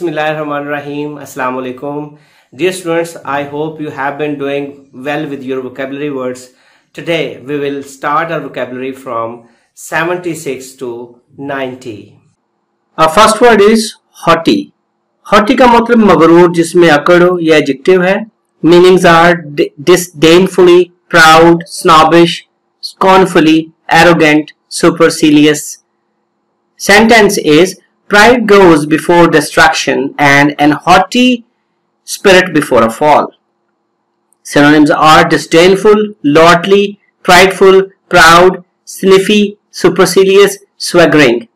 Bismillahirrahmanirrahim. Assalamu alaikum. Dear students, I hope you have been doing well with your vocabulary words. Today we will start our vocabulary from 76 to 90. Our first word is haughty. Haughty का मतलब मगरूर जिसमें अकड़ हो, ये adjective है. Meanings are disdainfully, proud, snobbish, scornfully, arrogant, supercilious. Sentence is pride goes before destruction and an haughty spirit before a fall. Synonyms are disdainful, lordly, prideful, proud, sniffy, supercilious, swaggering.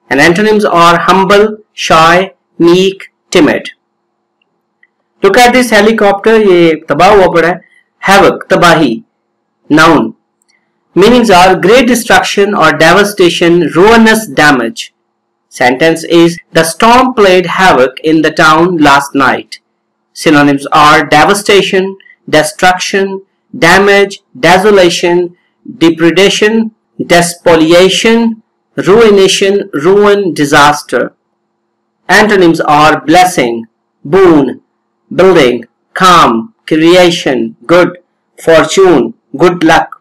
And antonyms are humble, shy, meek, timid. Look at this helicopter. ये तबाह हुआ पड़ा है. Havoc, तबाही. Noun. Meanings are great destruction or devastation, ruinous damage. Sentence is the storm played havoc in the town last night. Synonyms are devastation, destruction, damage, desolation, depredation, despoliation, ruination, ruin, disaster. Antonyms are blessing, boon, building, calm, creation, good, fortune, good luck.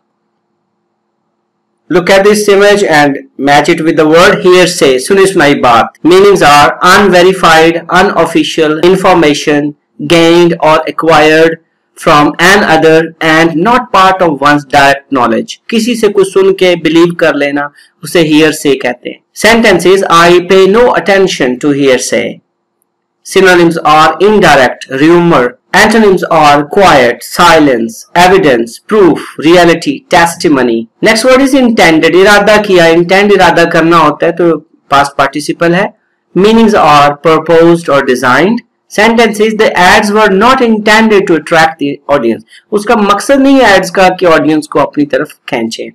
Look at this image and match it with the word hearsay. सुनिए सुनाई बात. Meanings are unverified, unofficial information gained or acquired from an other and not part of one's direct knowledge. किसी से कुछ सुन के believe कर लेना उसे hearsay कहते हैं. Sentences I pay no attention to hearsay. Synonyms are indirect, rumor. Antonyms are quiet, silence, evidence, proof, reality, testimony. Next word is intended. इरादा किया. Intend इरादा करना होता है तो past participle है. Meanings are proposed or designed. Sentences the ads were not intended to attract the audience. उसका मकसद नहीं है ads का कि audience को अपनी तरफ खींचे.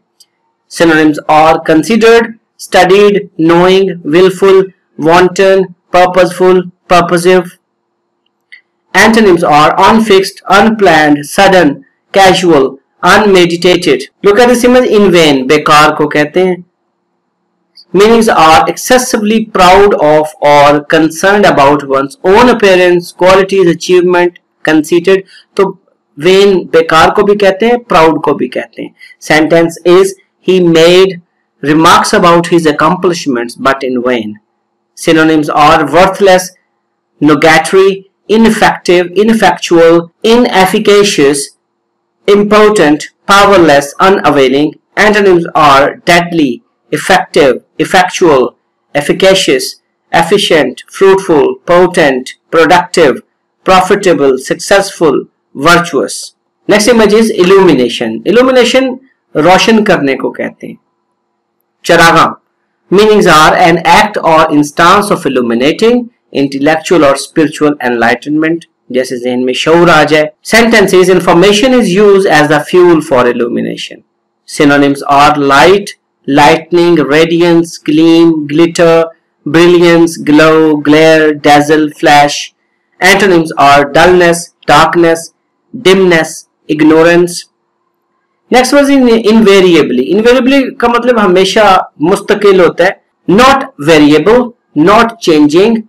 Synonyms are considered, studied, knowing, willful, wanton, purposeful, purposive. Antonyms are unfixed, unplanned, sudden, casual, unmeditated. Look at this image. In vain, बेकार को कहते हैं. Meanings are excessively proud of or concerned about one's own appearance, qualities, achievement, conceited. तो vain बेकार को भी कहते हैं, proud को भी कहते हैं. Sentence is he made remarks about his accomplishments but in vain. Synonyms are worthless, nugatory, ineffective, ineffectual, inefficacious, impotent, powerless, unavailing. Antonyms are deadly, effective, effectual, efficacious, efficient, fruitful, potent, productive, profitable, successful, virtuous. Next image is illumination. Illumination रोशन करने को कहते हैं. चरागां. Meanings are an act or instance of illuminating, intellectual or spiritual enlightenment. जैसे ज़हन में शऊर आ जाए. Sentences information is used as the fuel for illumination. Synonyms are light, lightning, radiance, gleam, glitter, brilliance, glow, glare, dazzle, flash. Antonyms are dullness, darkness, dimness, ignorance. Next was invariably. Invariably का मतलब हमेशा मुस्तकिल होता है. Not variable, not changing,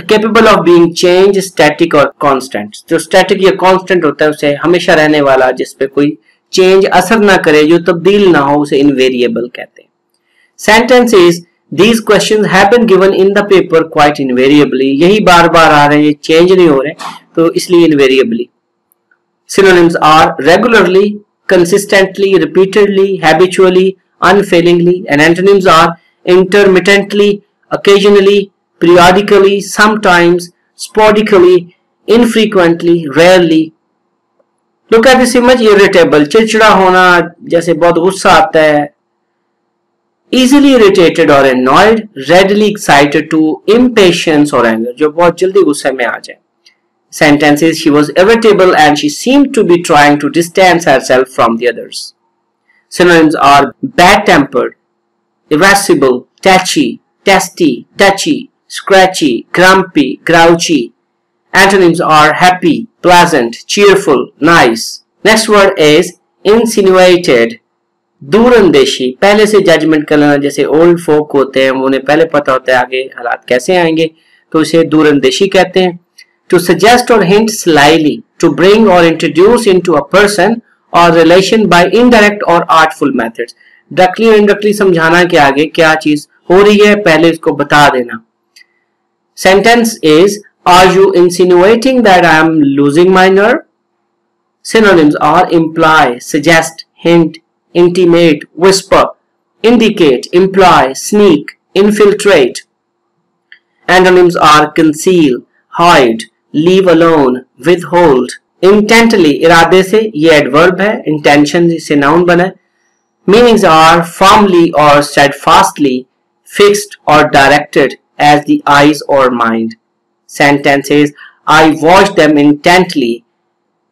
capable of being changed, static or constant. जो static या constant होता है उसे हमेशा रहने वाला, जिस पे कोई change असर ना करे, जो तब्दील ना हो, उसे invariable कहते हैं. Sentence is these questions have been given in the paper quite invariably. यही बार बार आ रहे हैं, ये change नहीं हो रहे, तो इसलिए invariably. Synonyms are regularly, consistently, repeatedly, habitually, unfailingly. And antonyms are intermittently, occasionally, periodically, sometimes, sporadically, infrequently, rarely. Look at this image. Irritable, चिड़चिड़ा होना, जैसे बहुत गुस्सा आता है. Easily irritated or annoyed, readily excited to impatience or anger, जो बहुत जल्दी गुस्से में आ जाए. Sentence is she was irritable and she seemed to be trying to distance herself from the others. Synonyms are bad-tempered, irascible, touchy, testy, touchy, scratchy, grumpy, grouchy. Antonyms are happy, pleasant, cheerful, nice. Next word is insinuated. दूरंदेशी, पहले से judgement कर लेना. जैसे old फोक होते हैं, उन्हें पहले पता होता है आगे हालात कैसे आएंगे, तो इसे दूरंदेशी कहते हैं. To suggest or hint slyly, to bring or introduce into a person or relation by indirect or artful methods. Directly or indirectly समझाना के आगे क्या चीज हो रही है पहले इसको बता देना. Sentence is, are you insinuating that I am losing my nerve? Synonyms are imply, suggest, hint, intimate, whisper, indicate, imply, sneak, infiltrate. Antonyms are conceal, hide, leave alone, withhold. Intently, इरादे से, ये adverb है, intention से noun बना है. Meanings are firmly or steadfastly, fixed or directed as the eyes or mind. Sentence is, I watched them intently,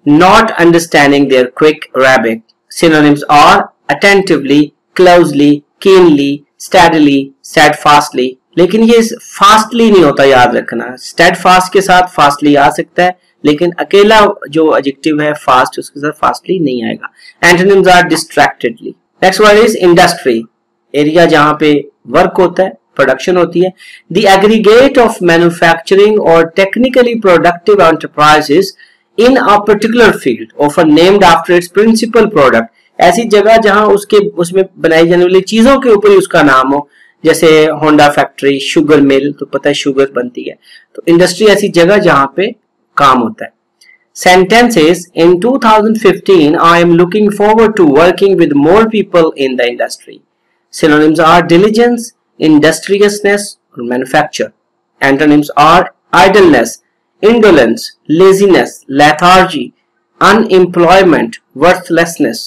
not understanding their quick rabbit. Synonyms are attentively, closely, keenly, steadily, steadfastly. लेकिन ये fastly नहीं होता, याद रखना. Steadfast के साथ fastly आ सकता है, लेकिन अकेला जो एडजेक्टिव है फास्ट उसके साथ फास्टली नहीं आएगा. Antonyms are distractedly. Next word is industry, area जहां पे वर्क होता है, प्रोडक्शन होती है. द एग्रीगेट ऑफ मैन्युफैक्चरिंग और technically productive enterprises in a particular field often named after its principal product. ऐसी जगह जहां उसमें बनाई जाने वाली चीजों के ऊपर ही उसका नाम हो, जैसे होंडा फैक्ट्री, शुगर मिल, तो पता है शुगर बनती है. तो इंडस्ट्री ऐसी जगह जहां पे काम होता है. Sentences, in 2015 I am looking forward to working with more people in the industry. Synonyms are diligence, industriousness, or manufacture. Antonyms are idleness, indolence, laziness, lethargy, unemployment, worthlessness.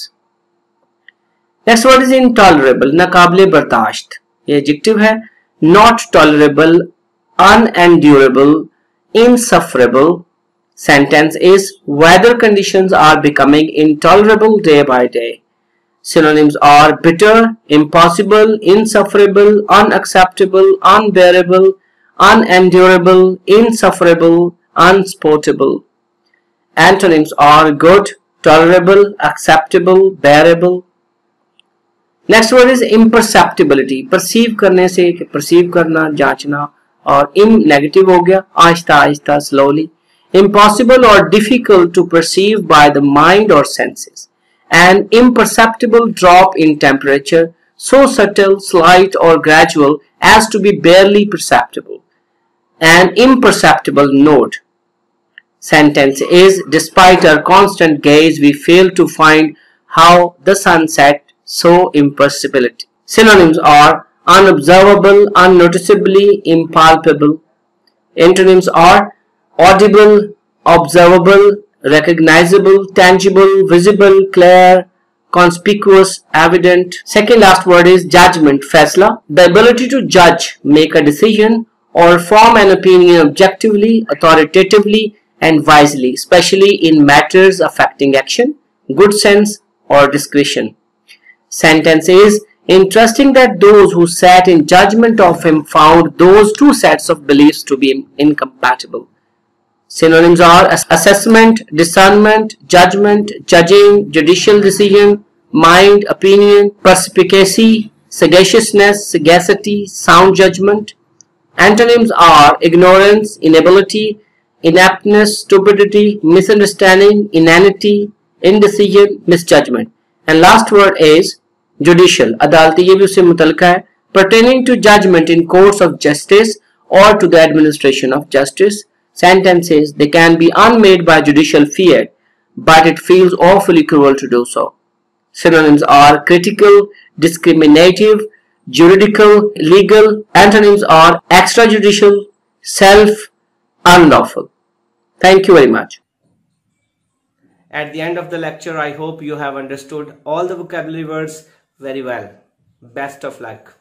Next word is intolerable, नाकाबिले बर्दाश्त. ये adjective है. Not tolerable, unendurable, insufferable. Sentence is, weather conditions are becoming intolerable day by day. Synonyms are bitter, impossible, insufferable, unacceptable, unbearable, unendurable, insufferable, unsportable. Antonyms are good, tolerable, acceptable, bearable. Next word is imperceptibility. Perceive करने से, perceive करना, जांचना, और im negative हो गया, Aahista Aahista, slowly. Impossible or difficult to perceive by the mind or senses. An imperceptible drop in temperature, so subtle, slight or gradual as to be barely perceptible. An imperceptible note. Sentence is, despite our constant gaze, we fail to find how the sun set, so imperceptibility. Synonyms are unobservable, unnoticeably, impalpable. Antonyms are audible, observable, recognizable, tangible, visible, clear, conspicuous, evident. Second last word is judgment, फैसला. The ability to judge, make a decision or form an opinion objectively, authoritatively and wisely, especially in matters affecting action, good sense or discretion. Sentence is, interesting that those who sat in judgment of him found those two sets of beliefs to be incompatible. Synonyms are assessment, discernment, judgment, judging, judicial decision, mind, opinion, perspicacy, sagaciousness, sagacity, sound judgment. Antonyms are ignorance, inability, inaptness, stupidity, misunderstanding, inanity, indecision, misjudgment. And last word is judicial. अदालती, ये भी उससे मुतल्लिक़ है. Pertaining to judgment in courts of justice or to the administration of justice. Sentences, they can be unmade by judicial fear, but it feels awfully cruel to do so. Synonyms are critical, discriminative, juridical, legal. Antonyms are extrajudicial, self, unlawful. Thank you very much. At the end of the lecture, I hope you have understood all the vocabulary words very well. Best of luck.